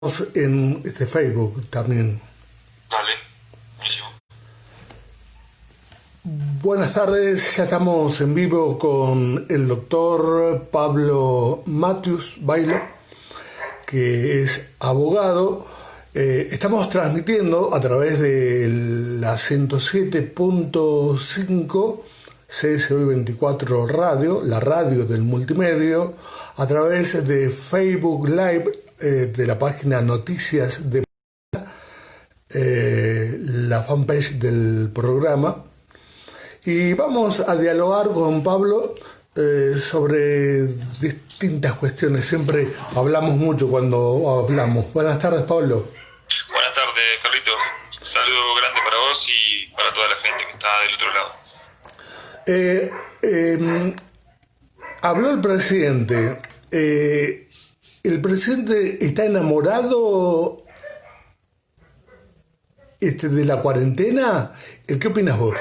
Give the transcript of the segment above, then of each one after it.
En Facebook también. Dale, buenísimo. Buenas tardes, ya estamos en vivo con el doctor Pablo Matius Bailo, que es abogado. Estamos transmitiendo a través de la 107.5 CSOI 24 Radio, la radio del multimedio, a través de Facebook Live, de la página Noticias de la fanpage del programa, y vamos a dialogar con Pablo sobre distintas cuestiones. Siempre hablamos mucho cuando hablamos. Buenas tardes, Pablo. Buenas tardes, Carlito. Un saludo grande para vos y para toda la gente que está del otro lado. Habló el presidente. ¿El presidente está enamorado de la cuarentena? ¿Qué opinas vos?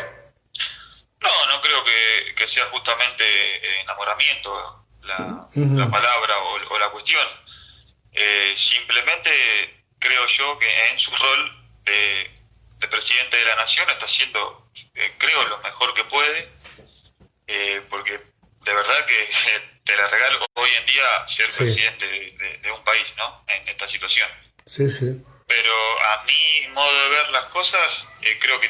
No creo que sea justamente enamoramiento la palabra o la cuestión. Simplemente creo yo que en su rol de presidente de la nación está haciendo, creo, lo mejor que puede, porque de verdad que te la regalo hoy en día ser presidente de un país, ¿no? En esta situación. Sí, sí. Pero a mi modo de ver las cosas, creo que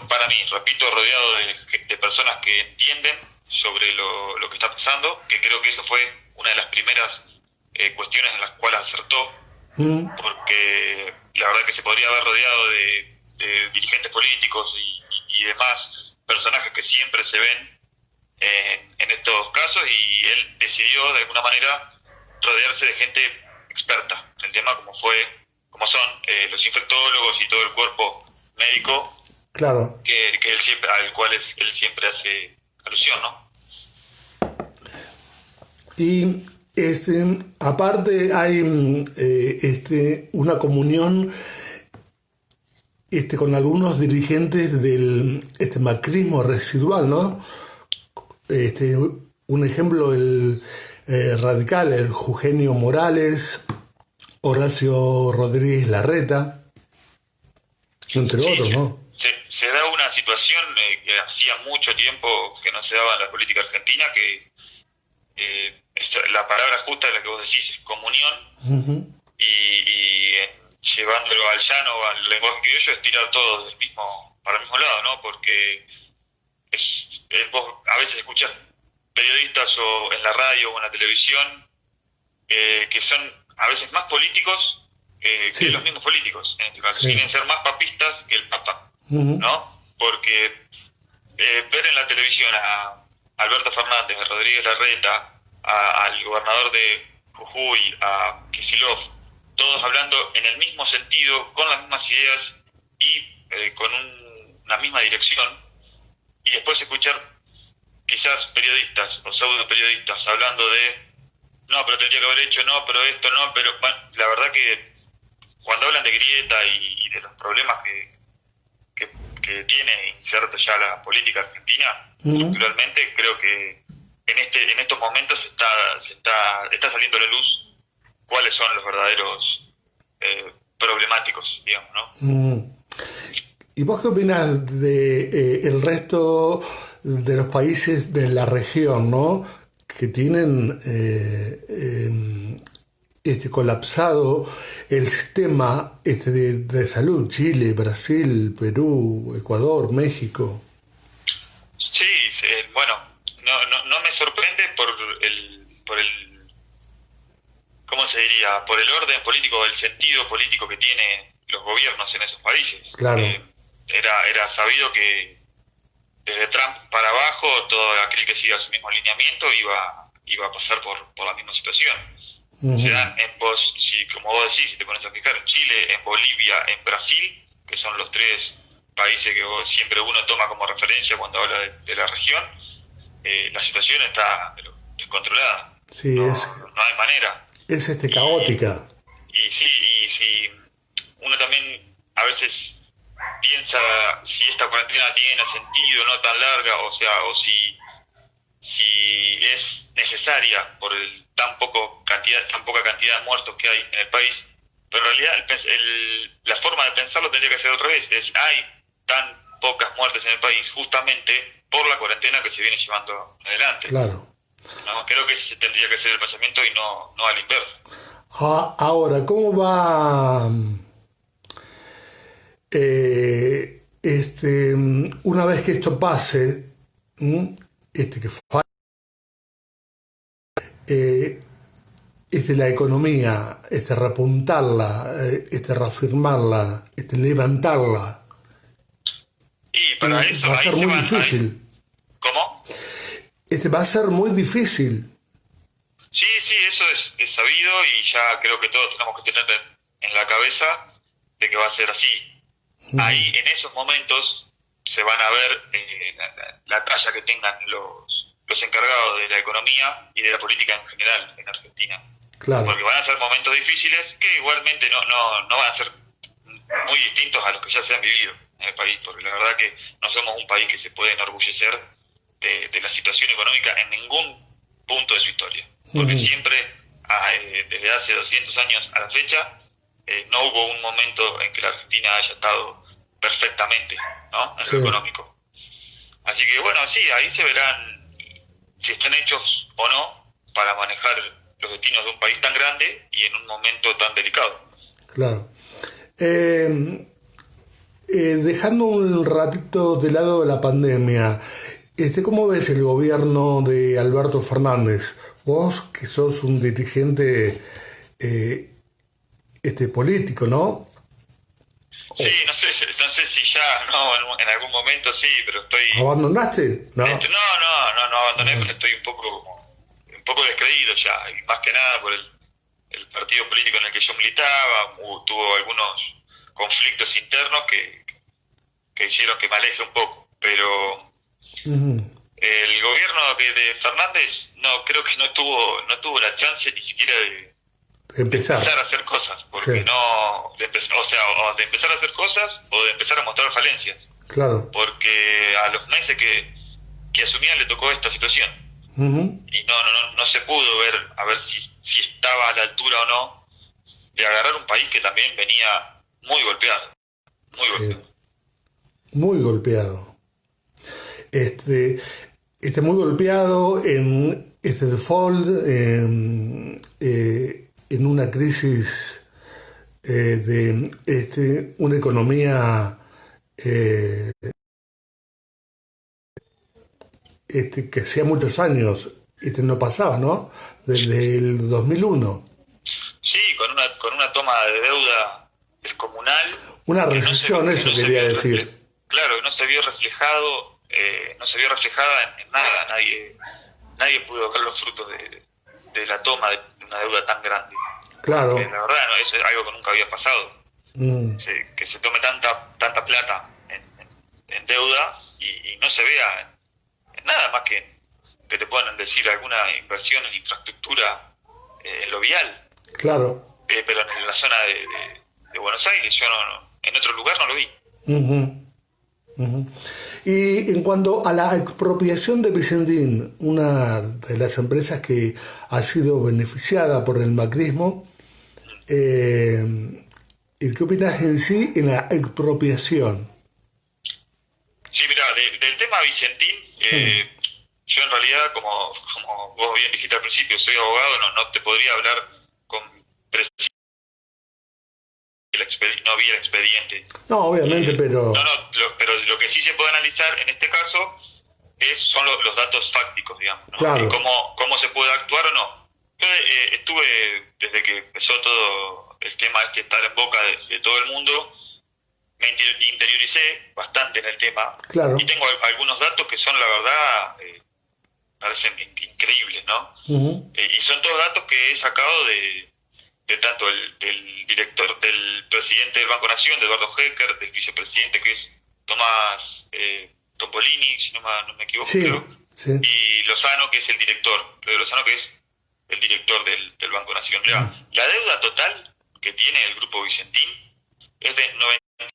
para mí, repito, rodeado de personas que entienden sobre lo que está pasando, que creo que eso fue una de las primeras cuestiones en las cuales acertó, porque la verdad que se podría haber rodeado de dirigentes políticos y demás personajes que siempre se ven en estos casos, y él decidió de alguna manera rodearse de gente experta en el tema, como son los infectólogos y todo el cuerpo médico, claro, que él siempre, al cual él siempre hace alusión, ¿no? Y aparte hay una comunión con algunos dirigentes del macrismo residual, ¿no? Un ejemplo, el radical, el Eugenio Morales, Horacio Rodríguez Larreta, entre otros, ¿no? Se da una situación que hacía mucho tiempo que no se daba en la política argentina, que la palabra justa es la que vos decís, es comunión, y llevándolo al llano, al lenguaje criollo, es tirar todo para el mismo lado, ¿no? Porque vos a veces escuchás periodistas o en la radio o en la televisión que son a veces más políticos que los mismos políticos, en este caso. Quieren ser más papistas que el Papa, ¿no? Porque ver en la televisión a Alberto Fernández, a Rodríguez Larreta, al gobernador de Jujuy, a Kicillof, todos hablando en el mismo sentido, con las mismas ideas y con una misma dirección, y después escuchar quizás periodistas o pseudo periodistas hablando de no, pero tendría que haber hecho, no, pero esto no, pero bueno, la verdad que cuando hablan de grieta y de los problemas que tiene inserto ya la política argentina, estructuralmente, creo que en estos momentos está saliendo a la luz cuáles son los verdaderos problemáticos, digamos, ¿no? ¿Y vos qué opinás de el resto de los países de la región, ¿no? Que tienen colapsado el sistema de salud? Chile, Brasil, Perú, Ecuador, México. Sí, bueno, no me sorprende por el ¿cómo se diría? Por el orden político, el sentido político que tienen los gobiernos en esos países. Claro. Era sabido que desde Trump para abajo, todo aquel que siga su mismo alineamiento iba a pasar por la misma situación. Se dan como vos decís, si te pones a fijar, en Chile, en Bolivia, en Brasil, que son los tres países que siempre uno toma como referencia cuando habla de la región. La situación está descontrolada. Sí, no hay manera. Es caótica. Y si uno también a veces piensa si esta cuarentena tiene sentido, no tan larga, o si es necesaria por el tan poca cantidad de muertos que hay en el país, pero en realidad la forma de pensarlo tendría que ser al revés. Hay tan pocas muertes en el país justamente por la cuarentena que se viene llevando adelante. Claro. No, creo que ese tendría que ser el pensamiento y no a la inversa. Ahora, ¿cómo va una vez que esto pase, que fue la economía, repuntarla, reafirmarla, levantarla? Y para eso va a ser muy difícil. ¿Cómo? Va a ser muy difícil. Sí, eso es sabido y ya creo que todos tenemos que tener en la cabeza de que va a ser así. Ahí, en esos momentos, se van a ver la talla que tengan los encargados de la economía y de la política en general en Argentina. Claro. Porque van a ser momentos difíciles que igualmente no van a ser muy distintos a los que ya se han vivido en el país, porque la verdad que no somos un país que se puede enorgullecer de la situación económica en ningún punto de su historia. Porque siempre, desde hace 200 años a la fecha, no hubo un momento en que la Argentina haya estado perfectamente, ¿no? En lo económico. Así que bueno, sí, ahí se verán si están hechos o no para manejar los destinos de un país tan grande y en un momento tan delicado. Claro. Dejando un ratito de lado la pandemia, ¿cómo ves el gobierno de Alberto Fernández? Vos, que sos un dirigente político, ¿no? Sí, no sé si ya, en algún momento sí, pero estoy... ¿Abandonaste? No. No abandoné, pero estoy un poco descreído ya, y más que nada por el partido político en el que yo militaba. Tuvo algunos conflictos internos que hicieron que me aleje un poco, pero el gobierno de Fernández creo que no tuvo la chance ni siquiera de empezar a hacer cosas, porque de empezar a hacer cosas o de empezar a mostrar falencias. Claro. Porque a los meses que asumían le tocó esta situación. Y no se pudo ver a ver si estaba a la altura o no de agarrar un país que también venía muy golpeado. Muy golpeado. Muy golpeado en default, en una crisis de una economía que hacía muchos años no pasaba, ¿no? Desde el 2001. Sí, con una toma de deuda descomunal. Una recesión, eso quería decir. Claro, no se vio reflejada en nada. Nadie pudo ver los frutos de la toma de una deuda tan grande. Claro. Porque la verdad, eso es algo que nunca había pasado. Que se tome tanta plata en deuda y no se vea en nada más que te puedan decir alguna inversión en infraestructura en lo vial. Claro. Pero en la zona de Buenos Aires, yo en otro lugar no lo vi. Y en cuanto a la expropiación de Vicentín, una de las empresas que ha sido beneficiada por el macrismo, ¿qué opinas en sí en la expropiación? Sí, mira, del tema Vicentín, yo en realidad, como vos bien dijiste al principio, soy abogado, no te podría hablar con precisión. No vi el expediente. No, obviamente, pero... pero lo que sí se puede analizar en este caso son los datos fácticos, digamos, ¿no? Claro. Y cómo se puede actuar o no. Yo estuve, desde que empezó todo el tema estar en boca de todo el mundo, me interioricé bastante en el tema. Claro. Y tengo algunos datos que son, la verdad, parecen increíbles, ¿no? Y son todos datos que he sacado de tanto del director, del presidente del Banco Nación, de Eduardo Hecker, del vicepresidente que es Tomás Tombolini, si no me equivoco, creo. Sí. Y Lozano, que es el director, Pedro Lozano, que es el director del Banco Nación. Mirá, la deuda total que tiene el Grupo Vicentín es de 99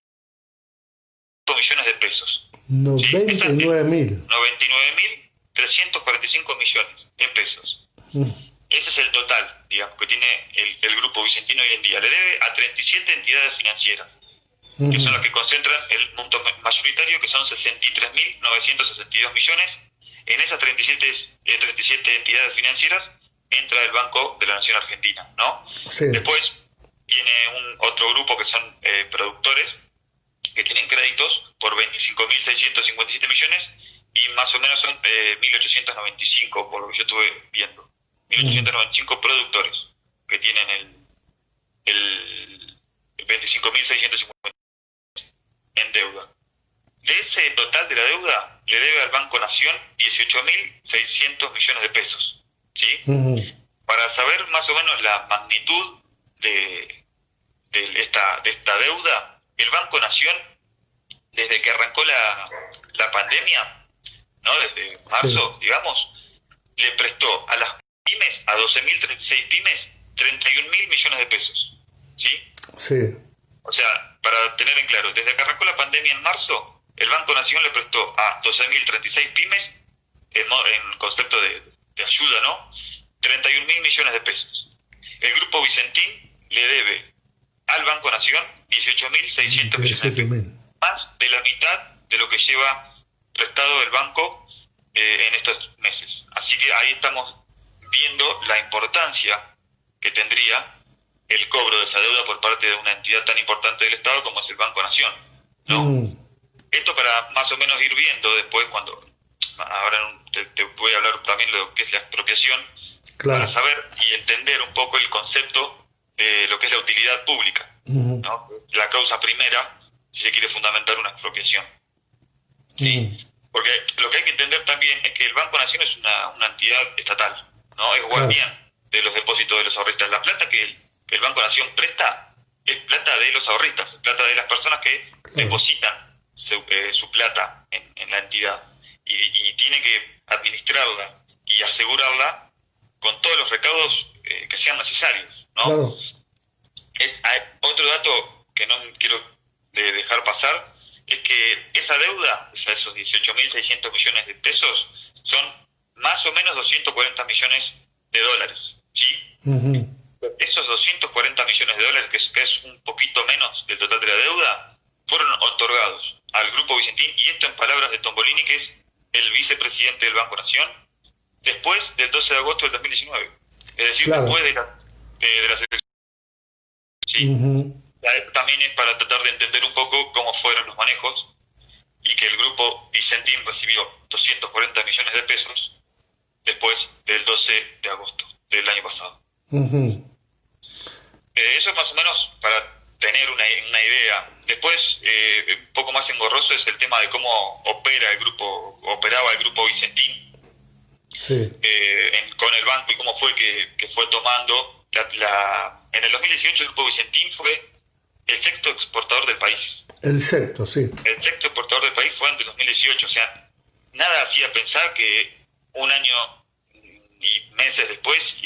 millones de pesos. 99.000. 99.345 millones de pesos. Ese es el total, digamos, que tiene el Grupo Vicentino hoy en día. Le debe a 37 entidades financieras, que son las que concentran el monto mayoritario, que son 63.962 millones. En esas 37 entidades financieras entra el Banco de la Nación Argentina, ¿no? Sí. Después tiene otro grupo que son productores, que tienen créditos por 25.657 millones, y más o menos son 1.895, por lo que yo estuve viendo. 1.895 productores que tienen el 25.650 en deuda. De ese total de la deuda, le debe al Banco Nación 18.600 millones de pesos, ¿sí? Para saber más o menos la magnitud de esta deuda, el Banco Nación, desde que arrancó la pandemia, ¿no? Desde marzo, sí, digamos, le prestó a las pymes, a 12.036 pymes, 31.000 millones de pesos, ¿sí? Sí. O sea, para tener en claro, desde que arrancó la pandemia en marzo, el Banco Nación le prestó a 12.036 pymes, en concepto de ayuda, ¿no? 31.000 millones de pesos. El Grupo Vicentín le debe al Banco Nación 18.600 millones de pesos. Más de la mitad de lo que lleva prestado el banco en estos meses. Así que ahí estamos viendo la importancia que tendría el cobro de esa deuda por parte de una entidad tan importante del Estado como es el Banco Nación, ¿no? Esto para más o menos ir viendo después, cuando ahora te voy a hablar también de lo que es la expropiación, claro, para saber y entender un poco el concepto de lo que es la utilidad pública, ¿no? La causa primera, si se quiere fundamentar una expropiación, ¿sí? Porque lo que hay que entender también es que el Banco Nación es una entidad estatal, ¿no? Es guardián de los depósitos de los ahorristas. La plata que el Banco Nación presta es plata de los ahorristas, es plata de las personas que depositan su plata en la entidad, y tiene que administrarla y asegurarla con todos los recaudos que sean necesarios, ¿no? Claro. Hay otro dato que no quiero dejar pasar, es que esa deuda, esos 18.600 millones de pesos, son más o menos 240 millones de dólares, ¿sí? Esos 240 millones de dólares, que es un poquito menos del total de la deuda, fueron otorgados al Grupo Vicentín, y esto en palabras de Tombolini, que es el vicepresidente del Banco Nación, después del 12 de agosto del 2019. Es decir, después de las elecciones. ¿Sí? También es para tratar de entender un poco cómo fueron los manejos, y que el Grupo Vicentín recibió 240 millones de pesos después del 12 de agosto del año pasado. Eso es más o menos para tener una idea. Después, un poco más engorroso es el tema de cómo operaba el Grupo Vicentín, sí, con el banco, y cómo fue que fue tomando en el 2018 el Grupo Vicentín fue el sexto exportador del país. El sexto exportador del país fue en el 2018. O sea, nada hacía pensar que un año y meses después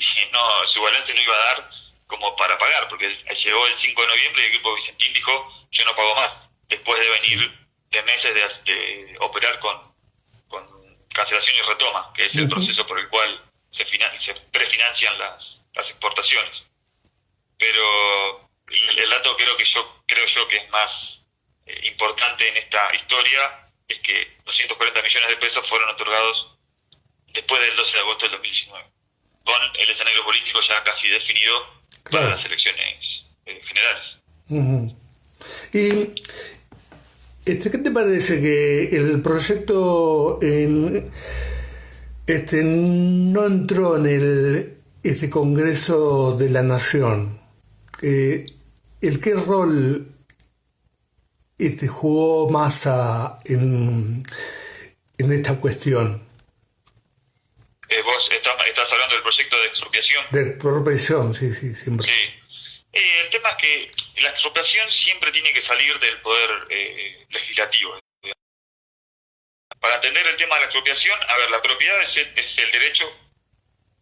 su balance no iba a dar como para pagar, porque llegó el 5 de noviembre y el Grupo Vicentín dijo: yo no pago más, después de venir de meses de operar con cancelación y retoma, que es el proceso por el cual se prefinancian las exportaciones. Pero el dato creo yo que es más importante en esta historia es que 240 millones de pesos fueron otorgados después del 12 de agosto del 2019, con el escenario político ya casi definido para las elecciones generales. ¿Y qué te parece que el proyecto no entró en el Congreso de la Nación? ¿Qué rol jugó Massa en esta cuestión? Vos estás hablando del proyecto de expropiación. De expropiación, sí, siempre. Sí. El tema es que la expropiación siempre tiene que salir del poder legislativo. Para entender el tema de la expropiación, la propiedad es el derecho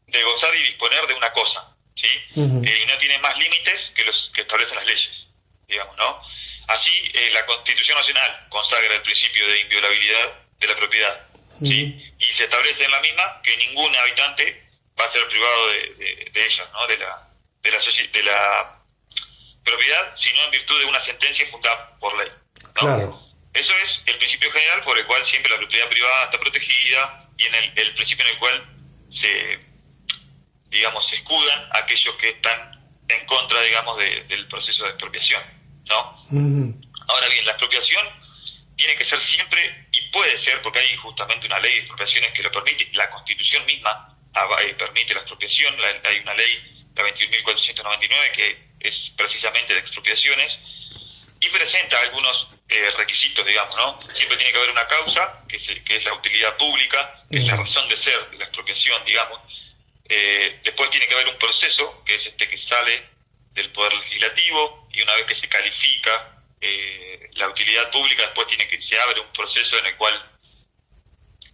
de gozar y disponer de una cosa, ¿sí? Y no tiene más límites que los que establecen las leyes, digamos, ¿no? Así, la Constitución Nacional consagra el principio de inviolabilidad de la propiedad, ¿sí? Y se establece en la misma que ningún habitante va a ser privado de ellas, ¿no? de la propiedad, sino en virtud de una sentencia fundada por ley, ¿no? Claro. Eso es el principio general por el cual siempre la propiedad privada está protegida y en el principio en el cual se escudan aquellos que están en contra, digamos, del proceso de expropiación, ¿no? Ahora bien, la expropiación tiene que ser siempre, y puede ser, porque hay justamente una ley de expropiaciones que lo permite, la Constitución misma permite la expropiación, hay una ley, la 21.499, que es precisamente de expropiaciones, y presenta algunos requisitos, digamos, ¿no? Siempre tiene que haber una causa, que es la utilidad pública, que es la razón de ser de la expropiación, digamos. Después tiene que haber un proceso, que es que sale del Poder Legislativo, y una vez que se califica la utilidad pública, después se abre un proceso en el cual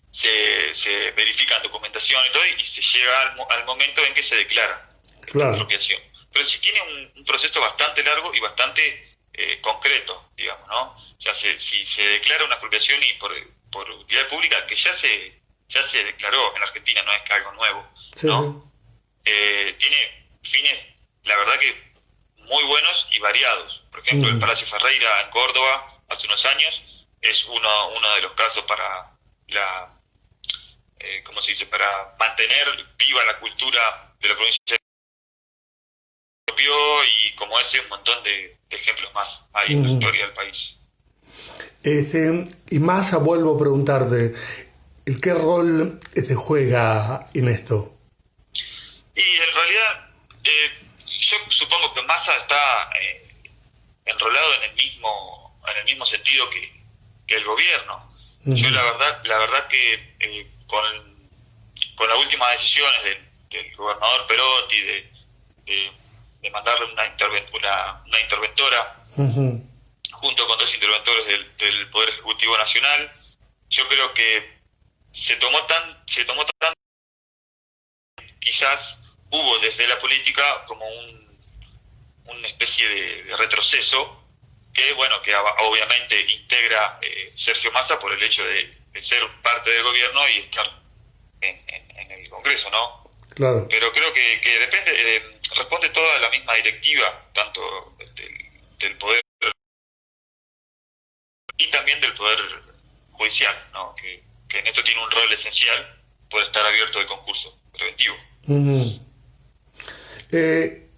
se verifican documentación y todo, y se llega al momento en que se declara la expropiación. Pero si tiene un proceso bastante largo y bastante concreto, digamos, ¿no? O sea, si se declara una expropiación y por utilidad pública, que ya se declaró en Argentina, no es que algo nuevo, ¿no? Tiene fines, la verdad que muy buenos y variados. Por ejemplo, el Palacio Ferreira en Córdoba, hace unos años, es uno de los casos para para mantener viva la cultura de la provincia de Propio, y como ese un montón de ejemplos más hay en la historia del país. Y más vuelvo a preguntarte, ¿qué rol juega en esto? Y en realidad yo supongo que Massa está enrolado en el mismo sentido que el gobierno. Yo la verdad que con las últimas decisiones del gobernador Perotti de mandarle una interventora junto con dos interventores del Poder Ejecutivo Nacional, yo creo que se tomó tan quizás hubo desde la política como una especie de retroceso que obviamente integra Sergio Massa por el hecho de ser parte del gobierno y estar en el Congreso, ¿no? Claro. Pero creo que depende, responde toda la misma directiva, tanto del Poder y también del Poder Judicial, ¿no? Que en esto tiene un rol esencial por estar abierto el concurso preventivo.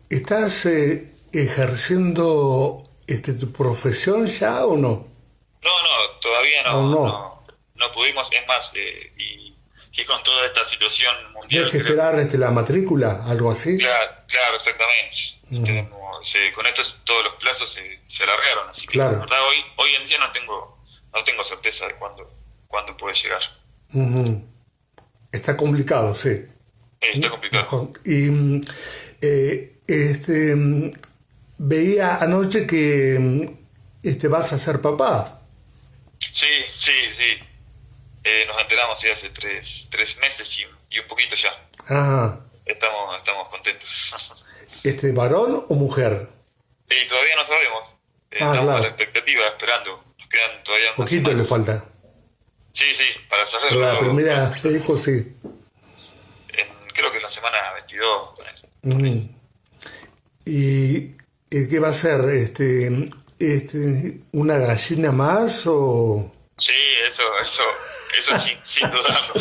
¿Estás ejerciendo tu profesión ya o no? No, todavía no pudimos, es más, y con toda esta situación mundial... ¿Tienes que esperar la matrícula, algo así? Claro, exactamente. Con esto todos los plazos se alargaron, así que la verdad hoy en día no tengo certeza de cuándo puede llegar. Está complicado, sí. Está complicado. Y veía anoche que vas a ser papá. Sí. Nos enteramos hace 3 meses y un poquito ya. Ajá. Estamos contentos. ¿Varón o mujer? Todavía no sabemos. Estamos a la expectativa, esperando. Nos quedan todavía un poquito le falta. Sí, para saber. Pero la primera se dijo sí. Creo que en la semana 22. ¿Y qué va a ser? ¿Una gallina más o...? Sí, eso sin dudarlo.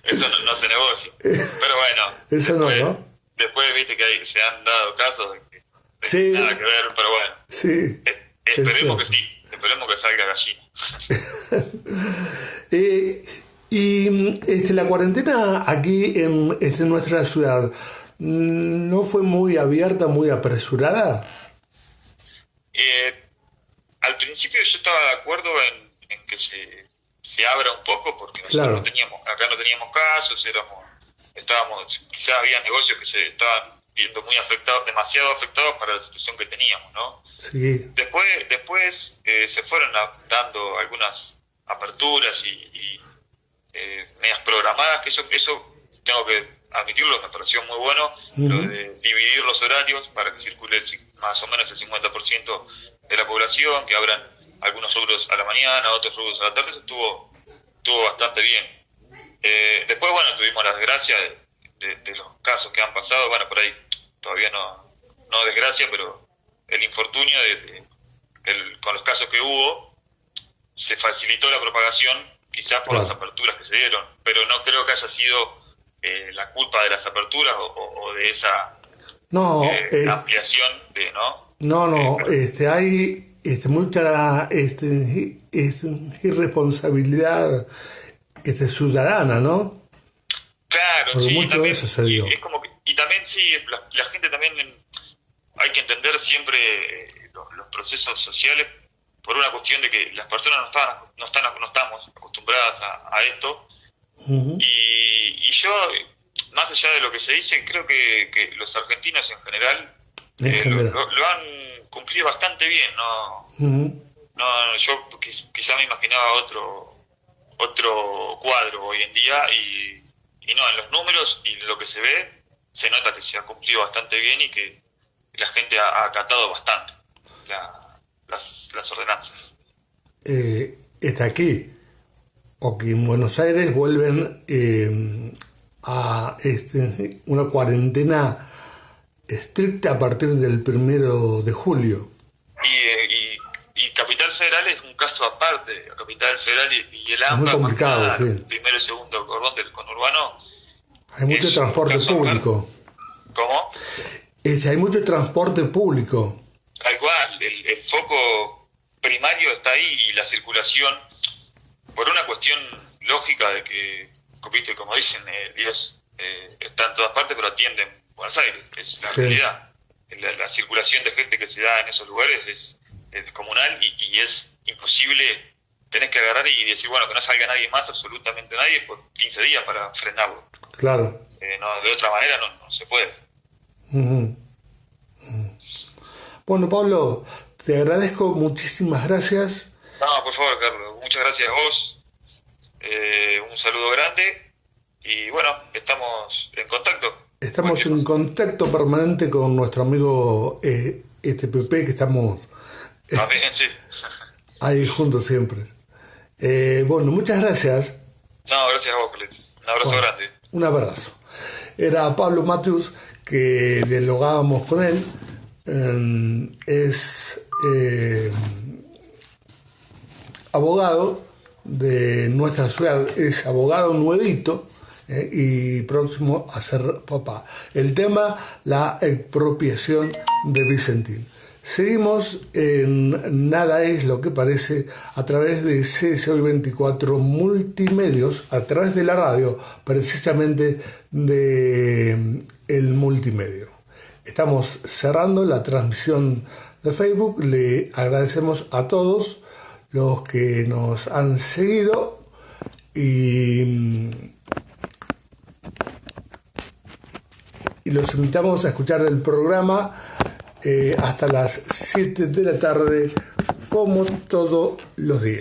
Eso no se negocia. Pero bueno. Eso ¿no? Después viste que se han dado casos de que sí. Nada que ver, pero bueno. Sí. Esperemos que sí. Esperemos que salga gallina. Y la cuarentena aquí en nuestra ciudad, ¿no fue muy abierta, muy apresurada? Al principio yo estaba de acuerdo en que se abra un poco, porque nosotros acá no teníamos casos, quizás había negocios que se estaban viendo demasiado afectados para la situación que teníamos, ¿no? Sí. Después se fueron dando algunas aperturas y medias programadas, que eso tengo que admitirlo, me pareció muy bueno, lo de dividir los horarios para que circule más o menos el 50% de la población, que abran algunos rubros a la mañana, otros rubros a la tarde. Eso estuvo bastante bien. Después, tuvimos la desgracia de los casos que han pasado, bueno, por ahí todavía no desgracia, pero el infortunio con los casos que hubo, se facilitó la propagación quizás por las aperturas que se dieron, pero no creo que haya sido la culpa de las aperturas o de esa ampliación de, hay mucha irresponsabilidad ciudadana, ¿no? Claro, porque sí, mucho también, de eso se dio. y también sí, la gente también hay que entender siempre los procesos sociales por una cuestión de que las personas no estamos acostumbradas a esto. Uh-huh. Y yo, más allá de lo que se dice, creo que los argentinos en general lo han cumplido bastante bien, ¿no? Uh-huh. No, yo quizá me imaginaba otro cuadro hoy en día y no, en los números y en lo que se ve, se nota que se ha cumplido bastante bien y que la gente ha acatado bastante las ordenanzas. Está aquí, o que en Buenos Aires vuelven a una cuarentena estricta a partir del 1 de julio. Y Capital Federal es un caso aparte. Capital Federal y el AMBA, es muy complicado, sí. Primero y segundo cordón del conurbano. Hay mucho transporte público. Aparte. ¿Cómo? Hay mucho transporte público. Tal cual, el foco primario está ahí y la circulación, por una cuestión lógica de que, viste, como dicen, Dios está en todas partes, pero atiende en Buenos Aires, es la realidad. La circulación de gente que se da en esos lugares es descomunal y es imposible. Tenés que agarrar y decir, bueno, que no salga nadie más, absolutamente nadie, por 15 días para frenarlo. Claro. De otra manera no se puede. Uh-huh. Bueno, Pablo, te agradezco, muchísimas gracias. No, por favor, Carlos, muchas gracias a vos. Un saludo grande y bueno, estamos en contacto. Estamos en contacto permanente con nuestro amigo Pepe, que estamos sí. ahí juntos siempre. Bueno, muchas gracias. No, gracias a vos, Colette. Un abrazo grande. Un abrazo. Era Pablo Matius, que dialogábamos con él. Es abogado de nuestra ciudad, es abogado nuevito y próximo a ser papá. El tema, la expropiación de Vicentín. Seguimos en Nada es lo que parece a través de CSOI 24 Multimedios, a través de la radio, precisamente de el multimedio. Estamos cerrando la transmisión de Facebook. Le agradecemos a todos los que nos han seguido y los invitamos a escuchar el programa hasta las 7 de la tarde, como todos los días.